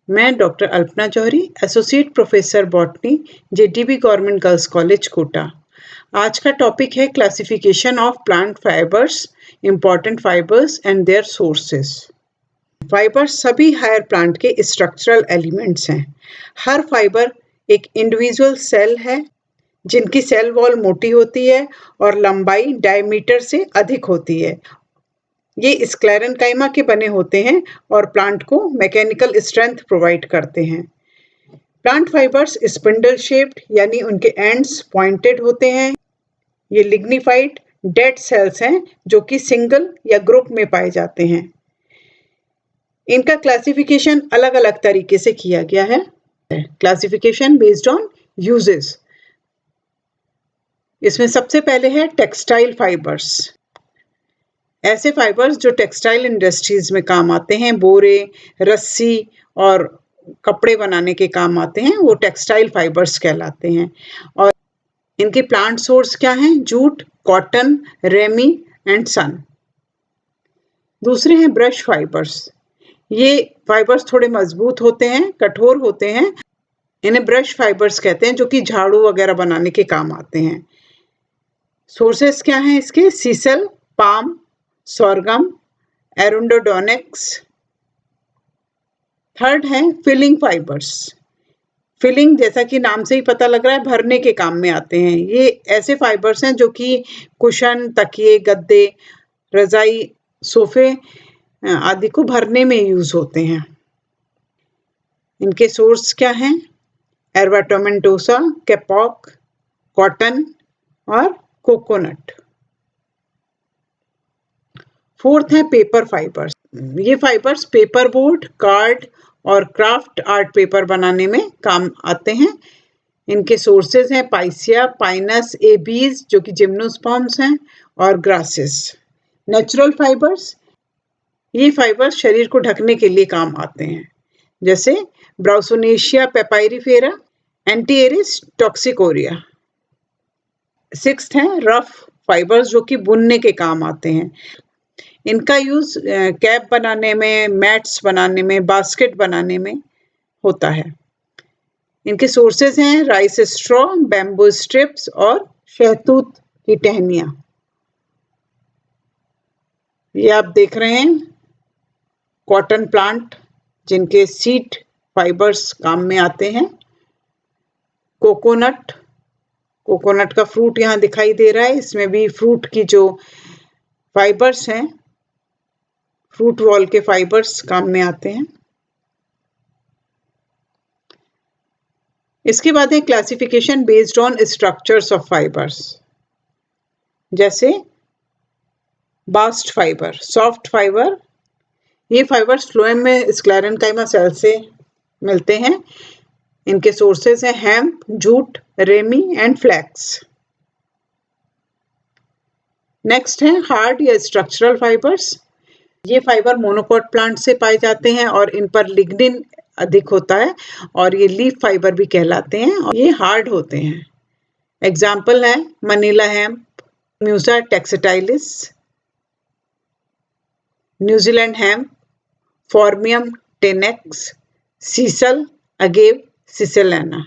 मैं doctor Alpana Johri, associate professor botany, JDB government girls college Kota. आज का टॉपिक है classification of plant fibres, important fibres and their sources. Fibres सभी higher plant के structural elements हैं। हर फाइबर एक इंडिविजुअल सेल है जिनकी सेल वॉल मोटी होती है और लंबाई डायमीटर से अधिक होती है। ये स्क्लेरेनकाइमा के बने होते हैं और प्लांट को मैकेनिकल स्ट्रेंथ प्रोवाइड करते हैं। प्लांट फाइबर्स स्पिंडल शेप्ड यानी उनके एंड्स पॉइंटेड होते हैं। ये लिग्निफाइड डेड सेल्स हैं जो कि सिंगल या ग्रुप में पाए जाते हैं। इनका क्लासिफिकेशन अलग अलग तरीके से किया गया है। Classification based on uses. इसमें सबसे पहले है टेक्सटाइल फाइबर्स। ऐसे फाइबर्स जो टेक्सटाइल इंडस्ट्रीज में काम आते हैं, बोरे, रस्सी और कपड़े बनाने के काम आते हैं, वो टेक्सटाइल फाइबर्स कहलाते हैं। और इनके प्लांट सोर्स क्या हैं? जूट, कॉटन, रेमी एंड सन। दूसरे हैं ब्रश फाइबर्स। ये फाइबर्स थोड़े मजबूत होते हैं, कठोर होते हैं। इन्हें ब्रश फाइबर्स कहते हैं जो कि झाड़ू वगैरह बनाने के काम आते हैं। सोर्सेस क्या हैं इसके? सीसल, पाम, सोरगम, एरोडोनिक्स। थर्ड है फिलिंग फाइबर्स। फिलिंग जैसा कि नाम से ही पता लग रहा है, भरने के काम में आते हैं। ये ऐसे फाइबर्स हैं जो कि कुशन, तकिए, गद्दे, रजाई, सोफे आदि को भरने में यूज होते हैं। इनके सोर्स क्या हैं? एरवा टोमेंटोसा, कैपॉक, कॉटन और कोकोनट। फोर्थ है पेपर फाइबर्स। ये फाइबर्स पेपर बोर्ड, कार्ड और क्राफ्ट आर्ट पेपर बनाने में काम आते हैं। इनके सोर्सेज हैं पाइसिया, पाइनस, एबीज जो कि जिम्नोस्पर्म्स हैं और ग्रासेस। Natural fibres. ये फाइबर्स शरीर को ढकने के लिए काम आते हैं, जैसे ब्राउसोनेशिया पेपाइरीफेरा, एंटीएरिस टॉक्सिकोरिया। सिक्स्थ है रफ फाइबर्स जो कि बुनने के काम आते हैं। इनका यूज कैप बनाने में, मैट्स बनाने में, बास्केट बनाने में होता है। इनके सोर्सेज हैं राइस स्ट्रॉ, बैम्बू स्ट्रिप्स और शहतूत की टहनियां। ये आप देख रहे हैं कॉटन प्लांट जिनके सीड फाइबर्स काम में आते हैं। कोकोनट, कोकोनट का फ्रूट यहाँ दिखाई दे रहा है। इसमें भी फ्रूट की जो फाइबर्स हैं, फ्रूट वॉल के फाइबर्स काम में आते हैं। इसके बाद है classification based on structures of fibres, जैसे बास्ट फाइबर, सॉफ्ट फाइबर। ये फाइबर्स फ्लोएम में स्क्लेरेनकाइमा सेल से मिलते हैं। इनके सोर्सेज हैं hemp, jute, ramie and flax. Next है हार्ड या स्ट्रक्चरल फाइबर्स। ये फाइबर मोनोकोट प्लांट से पाए जाते हैं और इन पर लिग्निन अधिक होता है और ये लीफ फाइबर भी कहलाते हैं और ये हार्ड होते हैं। एग्जाम्पल है Manila hemp, Musa textilis, New Zealand hemp, Phormium tenax, sisal, agave sisalana.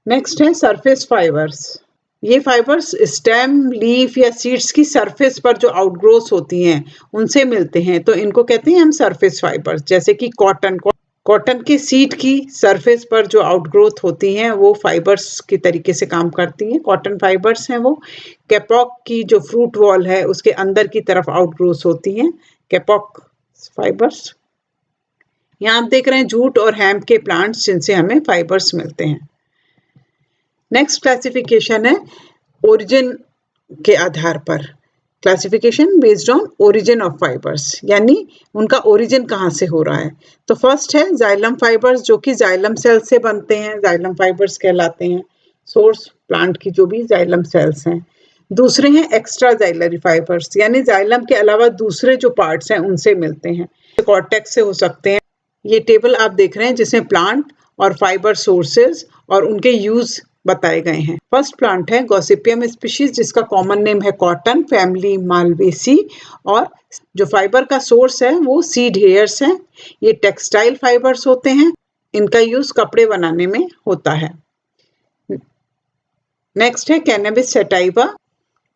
Next है सरफेस फाइबर्स। ये फाइबर्स स्टेम, लीफ या सीड्स की सरफेस पर जो आउटग्रोथ होती हैं उनसे मिलते हैं, तो इनको कहते हैं हम सरफेस फाइबर्स। जैसे कि कॉटन, कॉटन के सीड की सरफेस पर जो आउटग्रोथ होती हैं वो फाइबर्स के तरीके से काम करती हैं, कॉटन फाइबर्स हैं वो। कैपॉक की जो फ्रूट वॉल है उसके अंदर की तरफ आउटग्रोथ होती हैं, कैपॉक फाइबर्स। यहाँ आप देख रहे हैं जूट और हेम्प के प्लांट्स जिनसे हमें फाइबर्स मिलते हैं। नेक्स्ट क्लासिफिकेशन है ओरिजिन के आधार पर। Classification based on origin of fibres, यानी उनका ओरिजिन कहाँ से हो रहा है। तो फर्स्ट है जाइलम फाइबर्स जो कि जाइलम सेल से बनते हैं, जाइलम फाइबर्स कहलाते हैं। सोर्स प्लांट की जो भी जाइलम सेल्स हैं। दूसरे हैं एक्स्ट्रा जाइलरी फाइबर्स, यानी जाइलम के अलावा दूसरे जो पार्ट्स हैं उनसे मिलते हैं, कॉर्टेक्स से हो सकते हैं। ये टेबल आप देख रहे हैं जिसमें प्लांट और फाइबर सोर्सेज और उनके यूज बताए गए हैं। फर्स्ट प्लांट है गॉसिपियम स्पीशीज जिसका कॉमन नेम है कॉटन, फैमिली मालवेसी, और जो फाइबर का सोर्स है वो सीड हेयर्स है। ये टेक्सटाइल फाइबर्स होते हैं, इनका यूज कपड़े बनाने में होता है। नेक्स्ट है कैनबिस सैटाइवा।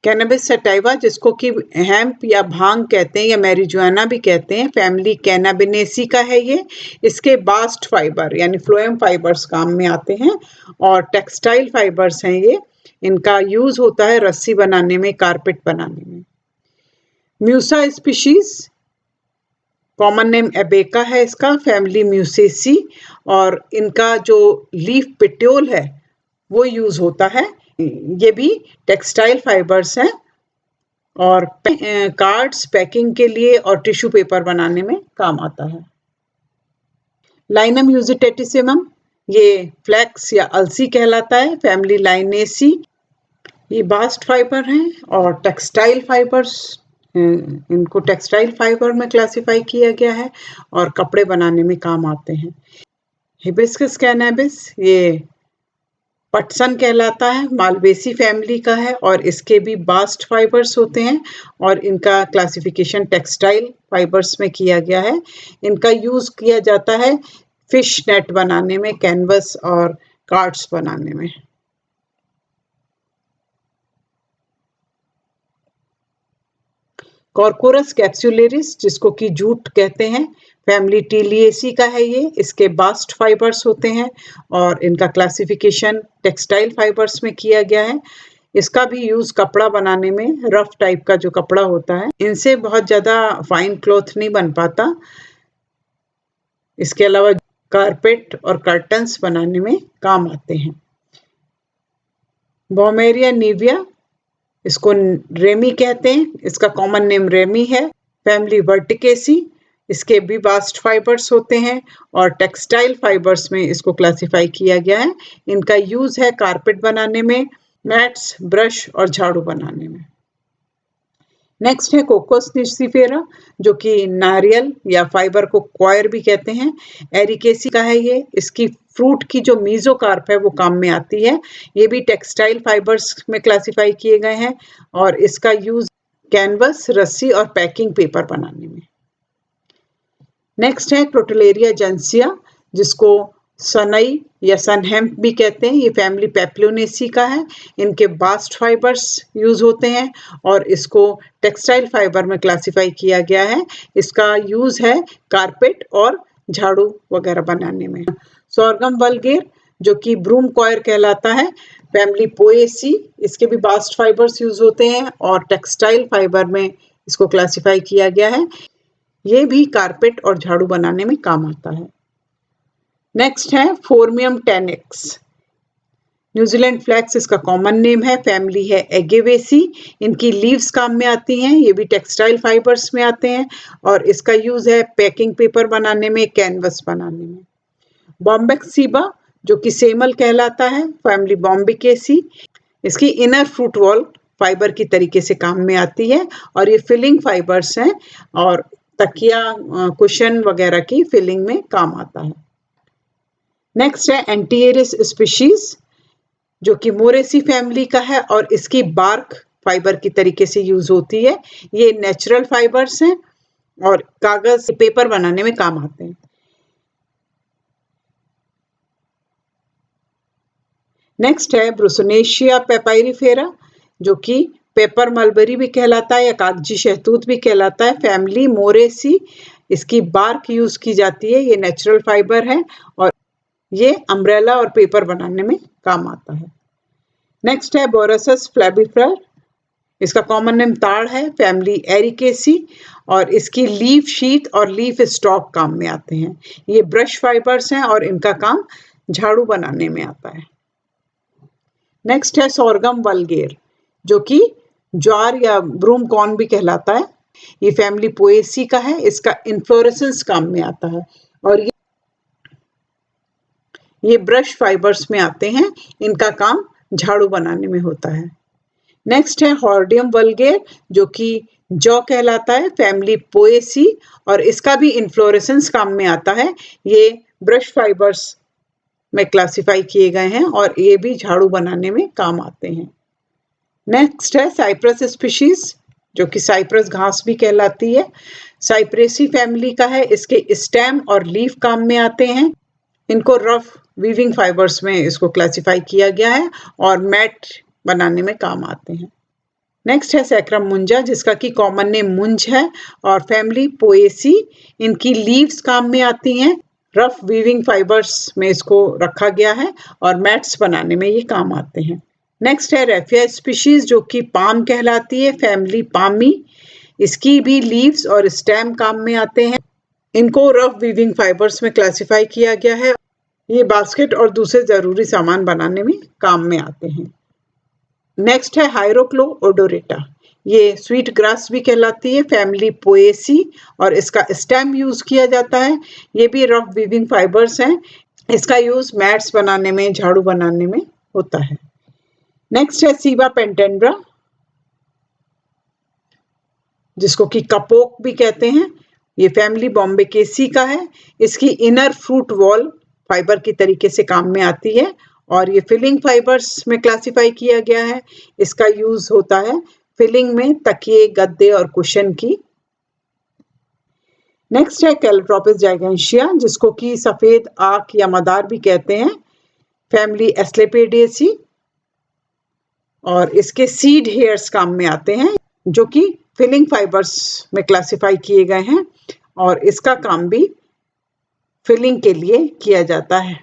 कैनबिस सैटाइवा जिसको कि हेम्प या भांग कहते हैं या मैरिजुआना भी कहते हैं, फैमिली कैनाबिनेसी का है ये। इसके बास्ट फाइबर यानी फ्लोएम फाइबर्स काम में आते हैं और टेक्सटाइल फाइबर्स हैं ये। इनका यूज होता है रस्सी बनाने में, कारपेट बनाने में। म्यूसा स्पीशीज, कॉमन नेम एबेका है इसका, फैमिली म्यूसेसी, और इनका जो लीफ पेट्योल है वो यूज होता है। ये भी टेक्सटाइल फाइबर्स हैं और कार्ड्स पैकिंग के लिए और टिश्यू पेपर बनाने में काम आता है। लाइनम यूजिटेटिसिमम, ये फ्लैक्स या अलसी कहलाता है, फैमिली लाइनेसी। ये बास्ट फाइबर हैं और टेक्सटाइल फाइबर्स, इनको टेक्सटाइल फाइबर में क्लासिफाई किया गया है और कपड़े बनाने में काम आते हैं। हिबिस्कस कैनबिस, ये पटसन कहलाता है, मालवेसी फैमिली का है और इसके भी बास्ट फाइबर्स होते हैं और इनका क्लासिफिकेशन टेक्सटाइल फाइबर्स में किया गया है। इनका यूज किया जाता है फिश नेट बनाने में, कैनवस और कार्ड्स बनाने में। कॉर्कोरस कैप्सुलेरिस जिसको कि जूट कहते हैं, फैमिली टीलिएसी का है ये। इसके बास्ट फाइबर्स होते हैं और इनका क्लासिफिकेशन टेक्सटाइल फाइबर्स में किया गया है। इसका भी यूज कपड़ा बनाने में, रफ टाइप का जो कपड़ा होता है, इनसे बहुत ज्यादा फाइन क्लॉथ नहीं बन पाता। इसके अलावा कारपेट और कर्टन्स बनाने में काम आते हैं। बॉमेरिया निविया, इसको रेमी कहते हैं, इसका कॉमन नेम रेमी है, फैमिली वर्टिकेसी। इसके भी बास्ट फाइबर्स होते हैं और टेक्सटाइल फाइबर्स में इसको क्लासिफाई किया गया है। इनका यूज है कारपेट बनाने में, मैट्स, ब्रश और झाड़ू बनाने में। नेक्स्ट है कोकोस निसिफेरा जो कि नारियल या फाइबर को क्वायर भी कहते हैं, एरिकेसी का है ये। इसकी फ्रूट की जो मीजोकार्प है वो काम में आती है। ये भी टेक्सटाइल फाइबर्स में क्लासिफाई किए गए हैं और इसका यूज कैनवस, रस्सी और पैकिंग पेपर बनाने में। नेक्स्ट है क्रोटलेरिया जेंसिया जिसको सनई या सनहेम्प भी कहते हैं, ये फैमिली पेप्लोनेसी का है। इनके बास्ट फाइबर्स यूज होते हैं और इसको टेक्सटाइल फाइबर में क्लासिफाई किया गया है। इसका यूज है कारपेट और झाड़ू वगैरह बनाने में। सोरगम वल्गेर जो कि ब्रूम कॉयर कहलाता है, फैमिली पोएसी। इसके भी बास्ट फाइबर्स यूज होते हैं और टेक्सटाइल फाइबर में इसको क्लासिफाई किया गया है। ये भी कारपेट और झाड़ू बनाने में काम आता है। नेक्स्ट है फोर्मियम टेनिक्स, न्यूजीलैंड फ्लैक्स इसका कॉमन नेम है, फैमिली है एगेवेसी। इनकी लीव्स काम में आती हैं, ये भी टेक्सटाइल फाइबर्स में आते हैं और इसका यूज है पैकिंग पेपर बनाने में, कैनवस बनाने में। बॉम्बेक्सीबा जो कि सेमल कहलाता है, फैमिली बॉम्बिकेसी। इसकी इनर फ्रूट वॉल फाइबर की तरीके से काम में आती है और ये फिलिंग फाइबर्स हैं और तकिया, कुशन वगैरह की फिलिंग में काम आता है। नेक्स्ट है एंटीएरिस स्पीशीज जो कि मोरेसी फैमिली का है और इसकी बार्क फाइबर की तरीके से यूज होती है। ये नेचुरल फाइबर्स हैं और कागज, पेपर बनाने में काम आते हैं। नेक्स्ट है ब्रुसोनेशिया पेपाइरीफेरा जो कि पेपर मलबरी भी कहलाता है या कागजी शहतूत भी कहलाता है, फैमिली मोरेसी। इसकी बार्क यूज की जाती है, ये नेचुरल फाइबर है और ये अम्ब्रेला और पेपर बनाने में काम आता है। नेक्स्ट है बोरसस फ्लैबिफर, इसका कॉमन नेम ताड़ है, फैमिली एरिकेसी और इसकी लीफ शीट और लीफ स्टॉक काम में आते हैं। ये ब्रश फाइबर्स हैं और इनका काम झाड़ू बनाने में आता है। नेक्स्ट है सोरगम वल्गेर जो कि ज्वार या ब्रूम कॉर्न भी कहलाता है, ये फैमिली पोएसी का है। इसका इन्फ्लोरेसेंस काम में आता है और ये ब्रश फाइबर्स में आते हैं, इनका काम झाड़ू बनाने में होता है। नेक्स्ट है हॉर्डियम वल्गेर जो कि जौ कहलाता है, फैमिली पोएसी और इसका भी इन्फ्लोरेसेंस काम में आता है। ये ब्रश फाइबर्स में क्लासिफाई किए गए हैं और ये भी झाड़ू बनाने में काम आते हैं। नेक्स्ट है साइप्रस स्पीशीज, जो कि साइप्रस घास भी कहलाती है। साइप्रेसी फैमिली का है। इसके स्टेम और लीफ काम में आते हैं। इनको रफ वीविंग फाइबर्स में इसको क्लासिफाई किया गया है और मैट बनाने में काम आते हैं। नेक्स्ट है सैक्रम मुंजा, जिसका कि कॉमन नेम मुंज है और फैमिली पोएसी। इनकी लीव्स काम में आती हैं। रफ वीविंग फाइबर्स में इसको रखा गया है और मैट्स बनाने में ये काम आते हैं। नेक्स्ट है रेफिया स्पीशीज, जो कि पाम कहलाती है, फैमिली पामी। इसकी भी लीव्स और स्टेम काम में आते हैं। इनको रफ वीविंग फाइबर्स में क्लासिफाई किया गया है। ये बास्केट और दूसरे जरूरी सामान बनाने में काम में आते हैं। नेक्स्ट है हाइरोक्लो ओडोरेटा। ये स्वीट ग्रास भी कहलाती है, फैमिली पोएसी, और इसका स्टेम यूज किया जाता है। ये भी रफ वीविंग फाइबर्स हैं। इसका यूज मैट्स बनाने में, झाड़ू बनाने में होता है। नेक्स्ट है सीबा पेंटेंड्रा, जिसको कि कपोक भी कहते हैं। ये फैमिली बॉम्बेकेसी का है। इसकी इनर फ्रूट वॉल फाइबर की तरीके से काम में आती है और ये फिलिंग फाइबर्स में क्लासिफाई किया गया है। इसका यूज होता है फिलिंग में तकिए, गद्दे और कुशन की। नेक्स्ट है कैलट्रोपिस जाइगेंशिया, जिसको कि सफेद आंख या मदार भी कहते हैं, फैमिली एस्क्लेपिडेसी, और इसके सीड हेयर्स काम में आते हैं, जो कि फिलिंग फाइबर्स में क्लासिफाई किए गए हैं और इसका काम भी फिलिंग के लिए किया जाता है।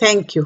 Thank you.